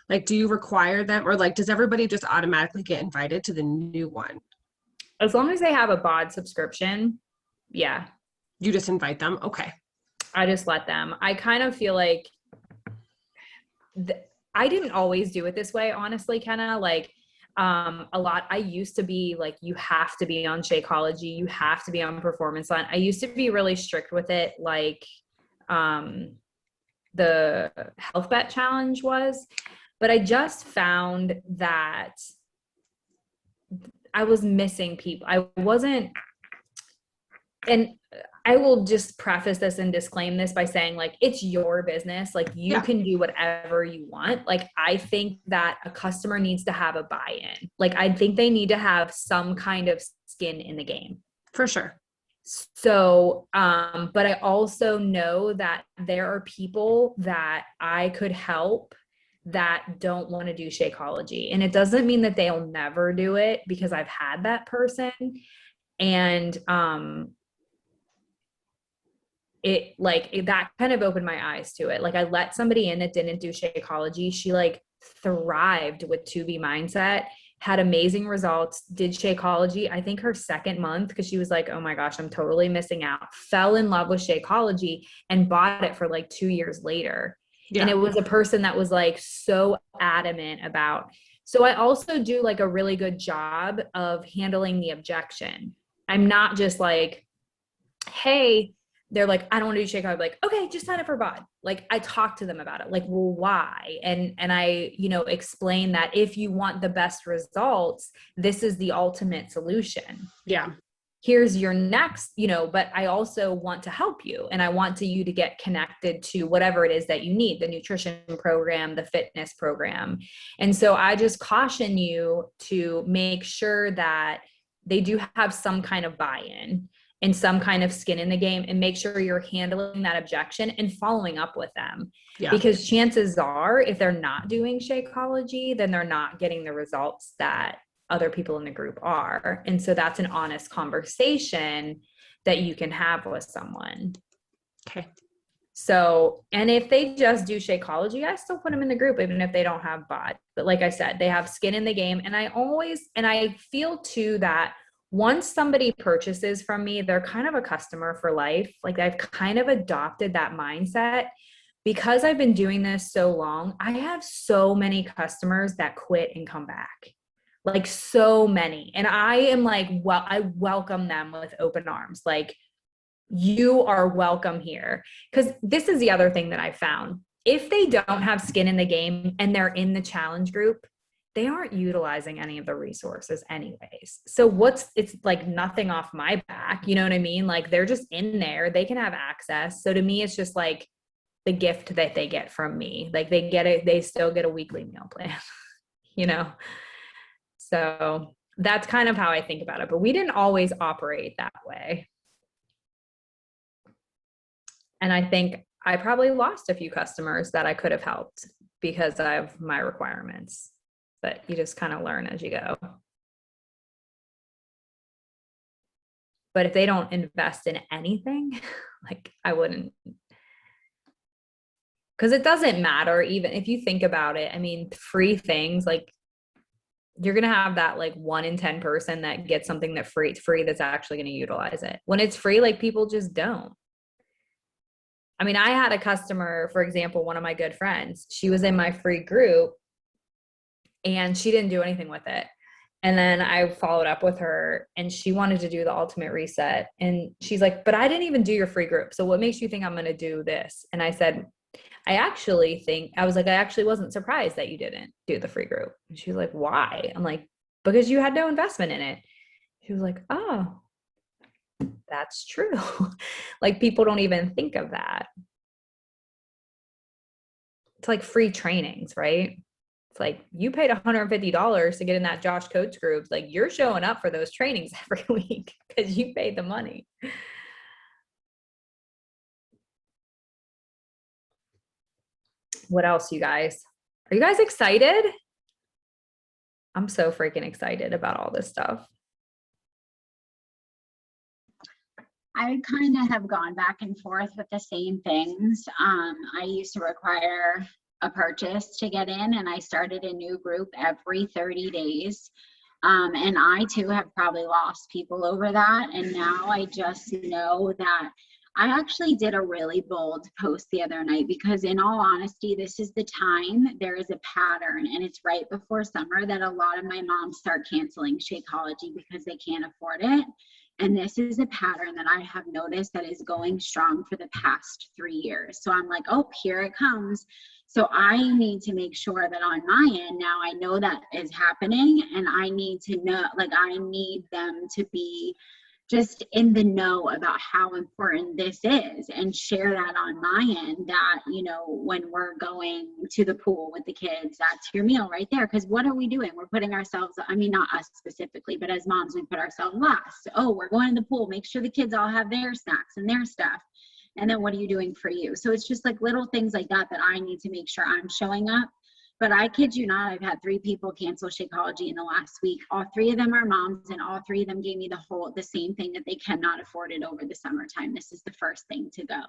Like, do you require them, or like, does everybody just automatically get invited to the new one? As long as they have a BOD subscription. Yeah. You just invite them. Okay. I just let them. I kind of feel like I didn't always do it this way, honestly, Kenna. Like, I used to be like, you have to be on Shakeology, you have to be on Performance Line. I used to be really strict with it, like the Health Bet Challenge was, but I just found that I was missing people. I wasn't, and I will just preface this and disclaim this by saying like, it's your business. Like you can do whatever you want. Like, I think that a customer needs to have a buy-in. Like, I think they need to have some kind of skin in the game. For sure. So, but I also know that there are people that I could help that don't want to do Shakeology. And it doesn't mean that they'll never do it, because I've had that person. And, that kind of opened my eyes to it. Like, I let somebody in that didn't do Shakeology. She like thrived with 2B Mindset, had amazing results, did Shakeology, I think her second month, because she was like, oh my gosh, I'm totally missing out, fell in love with Shakeology and bought it for like 2 years later. Yeah. And it was a person that was like so adamant about. So I also do like a really good job of handling the objection. I'm not just like, hey, they're like, I don't want to do Shakeology. I'm like, okay, just sign up for BOD. Like, I talk to them about it. Like, well, why? And I, explain that if you want the best results, this is the ultimate solution. Yeah. Here's your next, but I also want to help you. And I want you to get connected to whatever it is that you need, the nutrition program, the fitness program. And so I just caution you to make sure that they do have some kind of buy-in and some kind of skin in the game, and make sure you're handling that objection and following up with them. Yeah. Because chances are, if they're not doing Shakeology, then they're not getting the results that other people in the group are. And so that's an honest conversation that you can have with someone. Okay. So, and if they just do Shakeology, I still put them in the group, even if they don't have BOD. But like I said, they have skin in the game. And I feel too that once somebody purchases from me, they're kind of a customer for life. Like I've kind of adopted that mindset because I've been doing this so long. I have so many customers that quit and come back, like so many. And I am like, well, I welcome them with open arms. Like, you are welcome here. Because this is the other thing that I found. If they don't have skin in the game and they're in the challenge group, they aren't utilizing any of the resources anyways. So it's like nothing off my back. You know what I mean? Like they're just in there. They can have access. So to me, it's just like the gift that they get from me. Like they still get a weekly meal plan, you know? So that's kind of how I think about it. But we didn't always operate that way. And I think I probably lost a few customers that I could have helped because of my requirements. But you just kind of learn as you go. But if they don't invest in anything, like I wouldn't. Because it doesn't matter, even if you think about it. I mean, free things, like you're going to have that like 1 in 10 person that gets something that's free that's actually going to utilize it. When it's free, like people just don't. I mean, I had a customer, for example, one of my good friends, she was in my free group and she didn't do anything with it. And then I followed up with her and she wanted to do the ultimate reset. And she's like, but I didn't even do your free group. So what makes you think I'm going to do this? And I said, I actually wasn't surprised that you didn't do the free group. And she was like, why? I'm like, because you had no investment in it. She was like, oh, that's true. Like people don't even think of that. It's like free trainings, right? It's like you paid $150 to get in that Josh Coates group. Like you're showing up for those trainings every week because you paid the money. What else, you guys? Are you guys excited? I'm so freaking excited about all this stuff. I kind of have gone back and forth with the same things. I used to require a purchase to get in, and I started a new group every 30 days. And I too have probably lost people over that. And now I just know that I actually did a really bold post the other night because in all honesty, this is the time there is a pattern, and it's right before summer that a lot of my moms start canceling Shakeology because they can't afford it. And this is a pattern that I have noticed that is going strong for the past 3 years. So I'm like, oh, here it comes. So I need to make sure that on my end, now I know that is happening, and I need to know, like, I need them to be just in the know about how important this is and share that on my end that, you know, when we're going to the pool with the kids, that's your meal right there. Because what are we doing? We're putting ourselves, I mean, not us specifically, but as moms, we put ourselves last. Oh, we're going to the pool. Make sure the kids all have their snacks and their stuff. And then what are you doing for you? So it's just like little things like that that I need to make sure I'm showing up. But I kid you not, I've had 3 people cancel Shakeology in the last week. All 3 of them are moms, and all 3 of them gave me the same thing, that they cannot afford it over the summertime. This is the first thing to go.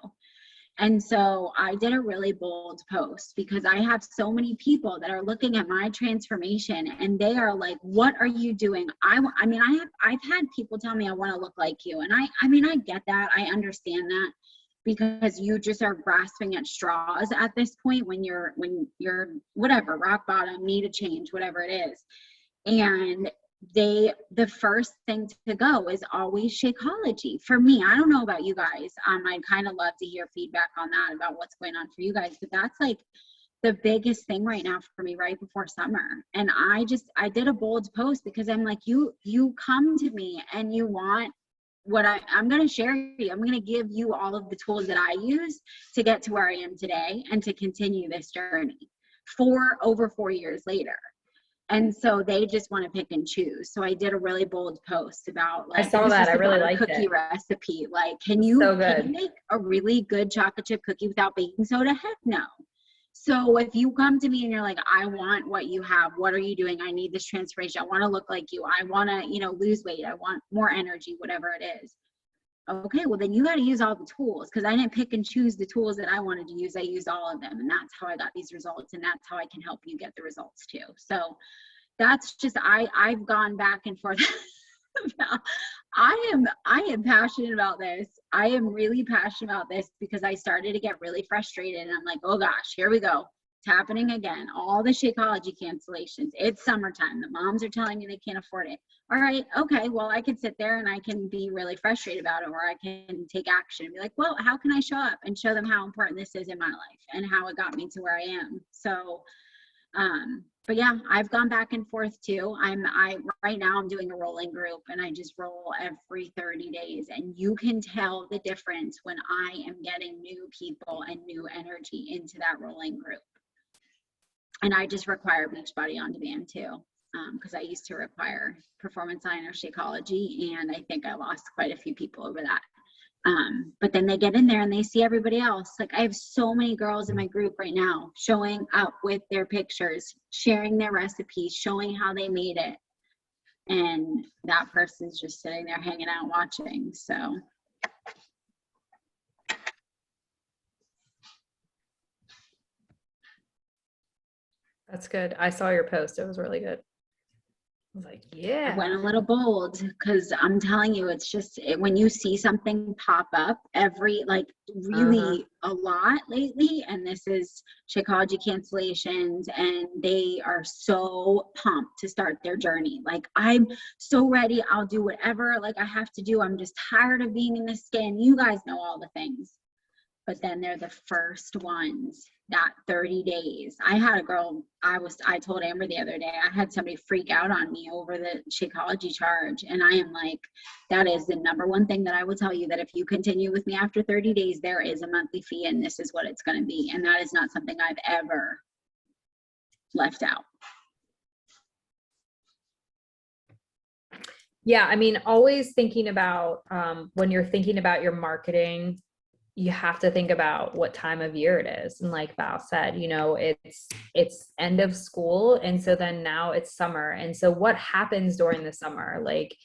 And so I did a really bold post because I have so many people that are looking at my transformation and they are like, what are you doing? I've had people tell me I want to look like you. And I get that. I understand that. Because you just are grasping at straws at this point when you're whatever, rock bottom, need a change, whatever it is. And the first thing to go is always Shakeology. For me, I don't know about you guys. I'd kind of love to hear feedback on that, about what's going on for you guys. But that's like the biggest thing right now for me right before summer. And I did a bold post because I'm like, you come to me and you want what I'm going to share you. I'm going to give you all of the tools that I use to get to where I am today and to continue this journey over 4 years later. And so they just want to pick and choose. So I did a really bold post about, like, I saw that. I really liked it. Cookie recipe. Like, can you make a really good chocolate chip cookie without baking soda? Heck no. So if you come to me and you're like, I want what you have, what are you doing? I need this transformation. I want to look like you. I want to, lose weight. I want more energy, whatever it is. okay, well then you got to use all the tools, because I didn't pick and choose the tools that I wanted to use. I used all of them, and that's how I got these results, and that's how I can help you get the results too. So that's just, I've gone back and forth. I am passionate about this. I am really passionate about this because I started to get really frustrated, and I'm like, oh gosh, here we go. It's happening again. All the Shakeology cancellations. It's summertime. The moms are telling me they can't afford it. All right, okay, well, I could sit there and I can be really frustrated about it, or I can take action and be like, well, how can I show up and show them how important this is in my life and how it got me to where I am. So but yeah, I've gone back and forth too. Right now I'm doing a rolling group, and I just roll every 30 days, and you can tell the difference when I am getting new people and new energy into that rolling group. And I just require Beachbody On Demand too, because I used to require Performance Line or Shakeology, and I think I lost quite a few people over that. But then they get in there and they see everybody else. Like, I have so many girls in my group right now showing up with their pictures, sharing their recipes, showing how they made it. And that person's just sitting there hanging out watching. So That's good. I saw your post. It was really good. I was like, I yeah. went a little bold, because I'm telling you, it's just when you see something pop up really a lot lately, and this is Shakeology cancellations, and they are so pumped to start their journey. Like, I'm so ready. I'll do whatever I have to do. I'm just tired of being in this skin. You guys know all the things. But then they're the first ones, that 30 days. I had a girl, I told Amber the other day, I had somebody freak out on me over the Shakeology charge. And I am like, that is the number one thing that I will tell you, that if you continue with me after 30 days, there is a monthly fee, and this is what it's going to be. And that is not something I've ever left out. Yeah, I mean, always thinking about when you're thinking about your marketing, you have to think about what time of year it is. And like Val said, it's end of school. And so then now it's summer. And so what happens during the summer? Like,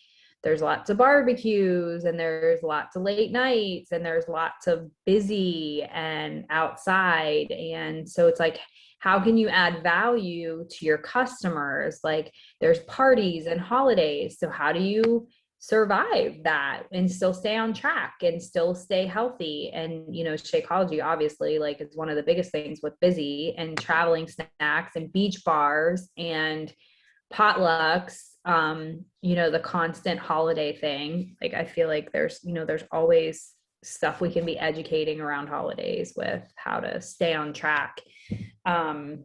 there's lots of barbecues, and there's lots of late nights, and there's lots of busy and outside. And so it's like, how can you add value to your customers? Like, there's parties and holidays. So how do you survive that and still stay on track and still stay healthy? And Shakeology obviously is one of the biggest things with busy and traveling snacks and beach bars and potlucks, the constant holiday thing. Like, I feel like there's always stuff we can be educating around holidays with how to stay on track. But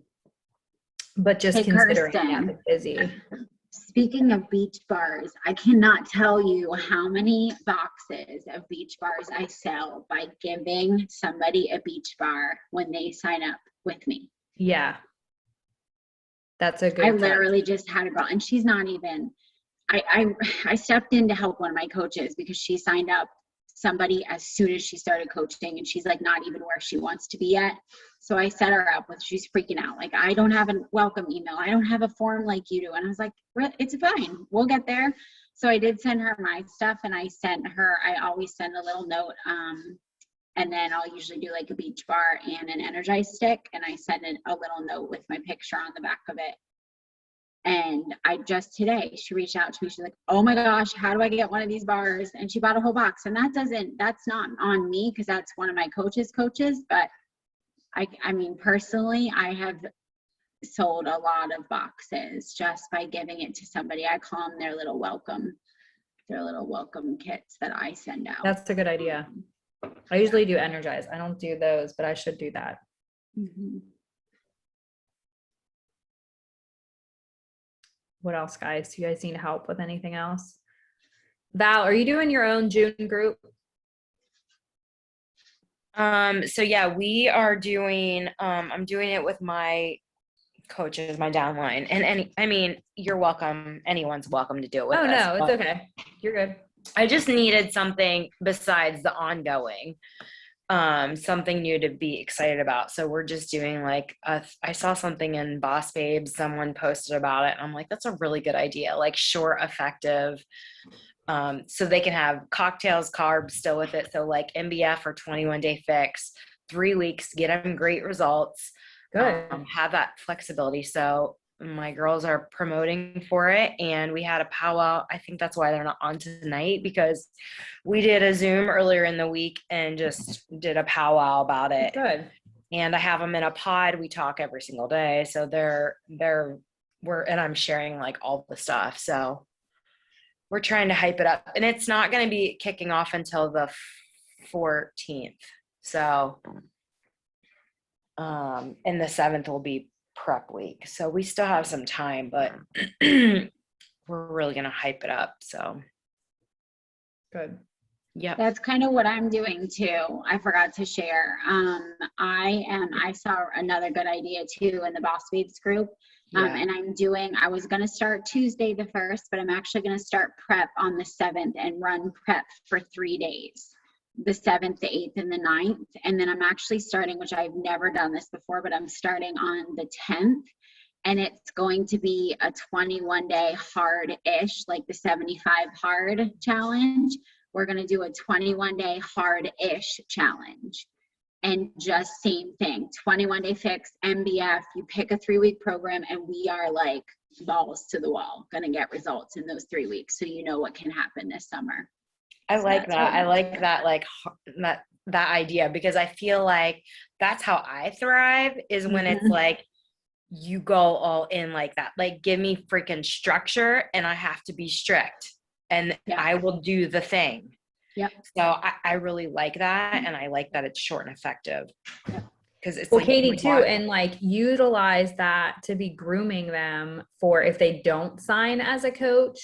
just considering it's busy. Speaking of beach bars, I cannot tell you how many boxes of beach bars I sell by giving somebody a beach bar when they sign up with me. Yeah. That's a good I literally just had a girl, and she's not even, I stepped in to help one of my coaches because she signed up somebody as soon as she started coaching, and she's not even where she wants to be yet. So I set her up with, she's freaking out. I don't have a welcome email. I don't have a form like you do. And I was like, it's fine. We'll get there. So I did send her my stuff, and I always send a little note. And then I'll usually do a beach bar and an Energize stick. And I send it a little note with my picture on the back of it. And today, she reached out to me. She's like, oh my gosh, how do I get one of these bars? And she bought a whole box. And that's not on me, because that's one of my coaches. But I mean, personally, I have sold a lot of boxes just by giving it to somebody. I call them their little welcome kits that I send out. That's a good idea. I usually do Energize. I don't do those, but I should do that. Mm-hmm. What else, guys? Do you guys need help with anything else? Val, are you doing your own June group? So yeah, we are doing, I'm doing it with my coaches, my downline, and you're welcome. Anyone's welcome to do it with us. No, it's okay. You're good. I just needed something besides the ongoing, something new to be excited about. So we're just doing I saw something in Boss Babes, someone posted about it, and I'm like, that's a really good idea. Short, effective So they can have cocktails, carbs still with it. So like MBF or 21-day fix, 3 weeks, get them great results. Good. Have that flexibility. So my girls are promoting for it, and we had a powwow. I think that's why they're not on tonight, because we did a Zoom earlier in the week and just did a powwow about it. Good. And I have them in a pod. We talk every single day. So and I'm sharing like all the stuff. So we're trying to hype it up, and it's not going to be kicking off until the 14th. So, and the 7th will be prep week. So we still have some time, but we're really going to hype it up. So Good. yeah. That's kind of what I'm doing too. I forgot to share. I saw another good idea too in the Boss Babes group. And I was going to start Tuesday the 1st, but I'm actually going to start prep on the 7th and run prep for 3 days, the 7th, the 8th, and the 9th. And then I'm actually starting, which I've never done this before, but I'm starting on the 10th. And it's going to be a 21-day hard-ish, like the 75 hard challenge. We're going to do a 21-day hard-ish challenge. And just same thing, 21-day fix, MBF, you pick a 3-week program, and we are like balls to the wall, going to get results in those 3 weeks. So you know what can happen this summer. I So like that's that. what I I'm like doing. that, like that idea, because I feel like that's how I thrive, is when it's like you go all in like that. Like, give me freaking structure, and I have to be strict, and I will do the thing. Yep. So I really like that, and I like that it's short and effective. Because it's Well, like, Katie too, and like utilize that to be grooming them for if they don't sign as a coach,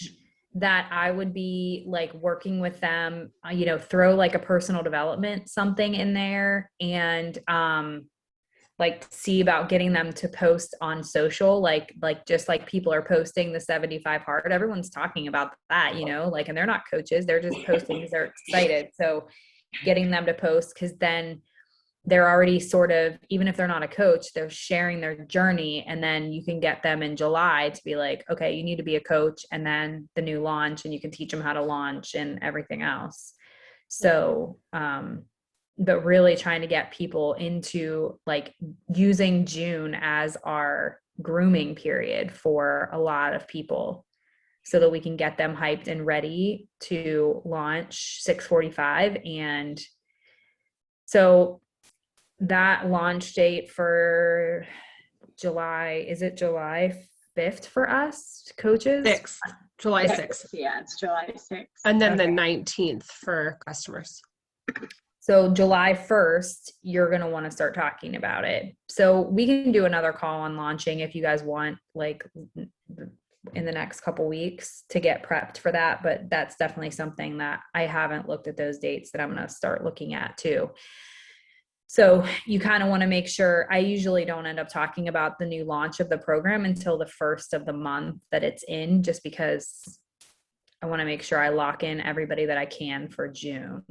that I would be like working with them, throw like a personal development something in there, and like see about getting them to post on social, like just like people are posting the 75 hard, everyone's talking about that, like, and they're not coaches, they're just posting because they're excited. So getting them to post, because then they're already sort of, even if they're not a coach, they're sharing their journey, and then you can get them in July to be like, okay, you need to be a coach, and then the new launch, and you can teach them how to launch and everything else. So but really trying to get people into like using June as our grooming period for a lot of people, so that we can get them hyped and ready to launch 645. And so that launch date for July, is it July 5th for us coaches? 6th, July 6th. Yeah, it's July 6th. And then the 19th for customers. So July 1st, you're going to want to start talking about it. So we can do another call on launching if you guys want, like in the next couple weeks, to get prepped for that. But that's definitely something that I haven't looked at those dates that I'm going to start looking at too. So you kind of want to make sure. I usually don't end up talking about the new launch of the program until the 1st of the month that it's in, just because I want to make sure I lock in everybody that I can for June.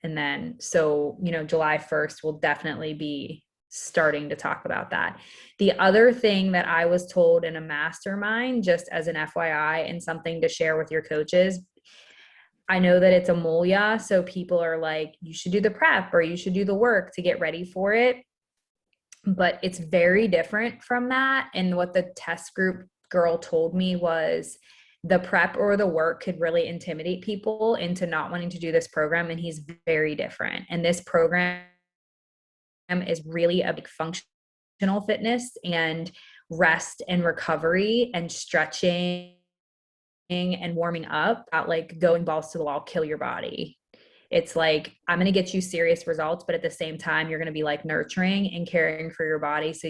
And then, so, July 1st will definitely be starting to talk about that. The other thing that I was told in a mastermind, just as an FYI and something to share with your coaches, I know that it's a MOLIA, so people are like, you should do the prep or you should do the work to get ready for it. But it's very different from that. And what the test group girl told me was, the prep or the work could really intimidate people into not wanting to do this program. And he's very different. And this program is really a big functional fitness and rest and recovery and stretching and warming up, not like going balls to the wall, kill your body. It's like, I'm going to get you serious results, but at the same time, you're going to be like nurturing and caring for your body. So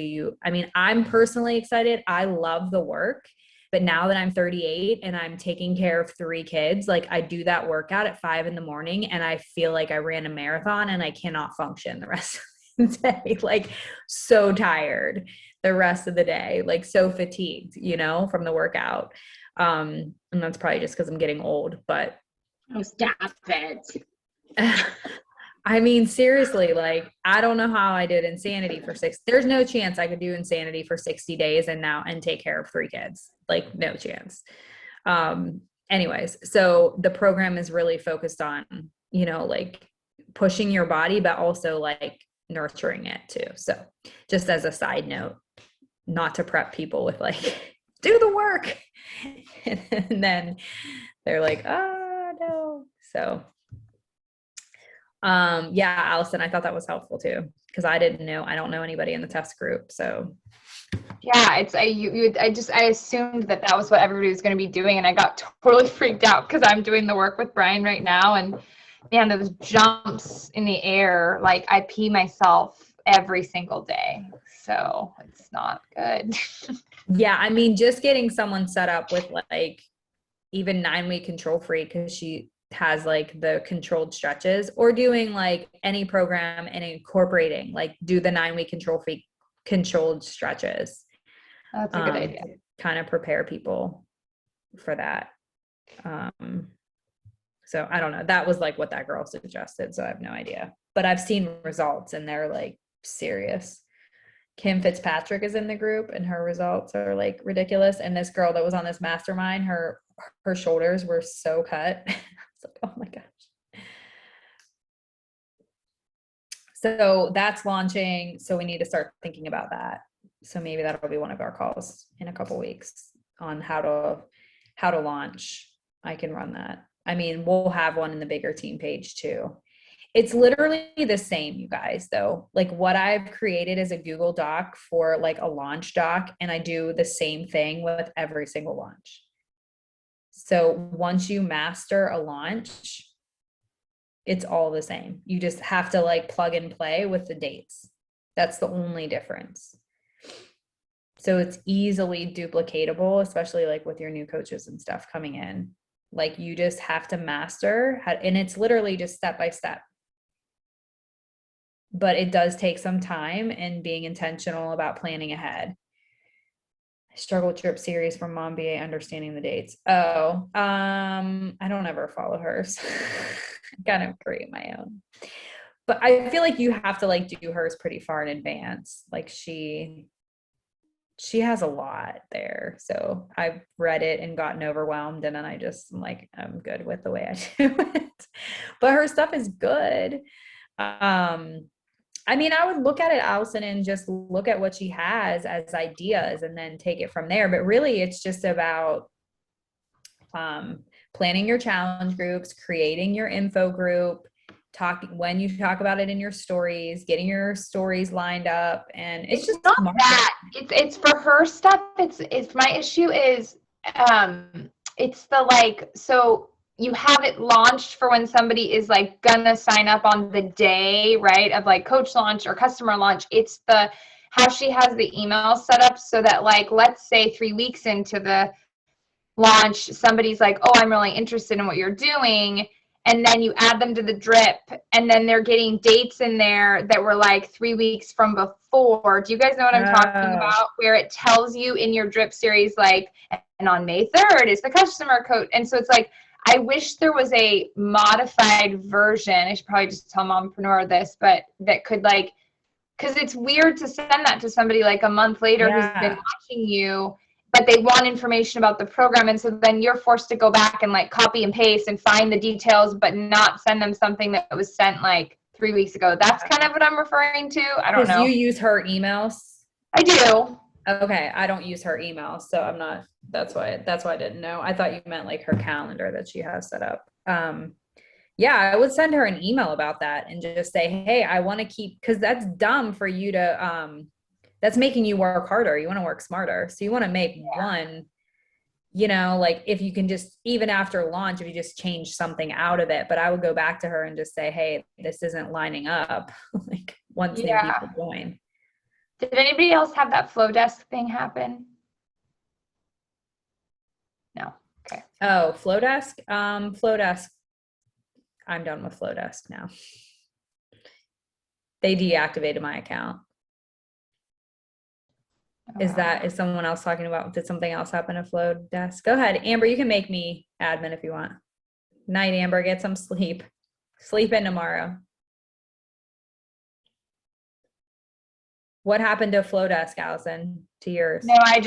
I'm personally excited. I love the work. But now that I'm 38 and I'm taking care of 3 kids, like I do that workout at 5 a.m. and I feel like I ran a marathon and I cannot function the rest of the day, like so tired the rest of the day, like so fatigued, from the workout. And that's probably just because I'm getting old, but. Oh, stop it. I mean, seriously, like, I don't know how I did Insanity for 6. There's no chance I could do Insanity for 60 days and take care of 3 kids. Like, no chance. And anyways, so the program is really focused on, you know, like pushing your body, but also like nurturing it too. So just as a side note, not to prep people with like, do the work. And then they're like, oh no. So yeah, Allison, I thought that was helpful too, because I don't know anybody in the test group. So Yeah, I assumed that was what everybody was going to be doing, and I got totally freaked out because I'm doing the work with Brian right now, and man, those jumps in the air, like I pee myself every single day, so it's not good. yeah, I mean, just getting someone set up with like even 9-week control freak, because she has like the controlled stretches, or doing like any program and incorporating like do the 9-week control freak controlled stretches. That's a good idea. Kind of prepare people for that. So I don't know. That was like what that girl suggested. So I have no idea, but I've seen results and they're like serious. Kim Fitzpatrick is in the group and her results are like ridiculous. And this girl that was on this mastermind, her shoulders were so cut. I was like, oh my gosh. So that's launching. So we need to start thinking about that. So maybe that'll be one of our calls in a couple weeks on how to launch. I can run that. I mean, we'll have one in the bigger team page too. It's literally the same, you guys, though. Like what I've created is a Google Doc for like a launch doc, and I do the same thing with every single launch. So once you master a launch, it's all the same. You just have to like plug and play with the dates. That's the only difference. So it's easily duplicatable, especially like with your new coaches and stuff coming in. Like you just have to master how, and it's literally just step by step. But it does take some time and being intentional about planning ahead. Struggle Trip series from Mom BA, understanding the dates. Oh, I don't ever follow hers. I kind of create my own. But I feel like you have to like do hers pretty far in advance. Like she has a lot there. So I've read it and gotten overwhelmed, and then I'm like, I'm good with the way I do it. But her stuff is good. I mean, I would look at it, Allison, and just look at what she has as ideas and then take it from there. But really, it's just about planning your challenge groups, creating your info group, when you talk about it in your stories, getting your stories lined up, and it's just not that. It's for her stuff. It's my issue is it's the like, so you have it launched for when somebody is like gonna sign up on the day, right, of like coach launch or customer launch. It's the how she has the email set up so that like, let's say 3 weeks into the launch, somebody's like, oh, I'm really interested in what you're doing. And then you add them to the drip, and then they're getting dates in there that were like 3 weeks from before. Do you guys know what I'm talking about? Where it tells you in your drip series, like, and on May 3rd is the customer coach. And so it's like, I wish there was a modified version. I should probably just tell Mompreneur this, but that could like, because it's weird to send that to somebody like a month later who's been watching you, but they want information about the program. And so then you're forced to go back and like copy and paste and find the details, but not send them something that was sent like 3 weeks ago. That's kind of what I'm referring to. I don't know. You use her emails? I do. Okay. I don't use her emails, so I'm not, that's why I didn't know. I thought you meant like her calendar that she has set up. Yeah, I would send her an email about that and just say, hey, I want to keep, because that's dumb for you to, that's making you work harder. You want to work smarter. So you want to make one, you know, like if you can just, even after launch, if you just change something out of it, but I would go back to her and just say, hey, this isn't lining up. Like once new people join. Did anybody else have that flow desk thing happen? No. Okay. Oh, Flowdesk. Flowdesk. I'm done with Flowdesk now. They deactivated my account. Is someone else talking about, did something else happen to Flowdesk? Go ahead, Amber, you can make me admin if you want. Night, Amber, get some sleep. Sleep in tomorrow. What happened to Flowdesk, Allison, to yours? No, I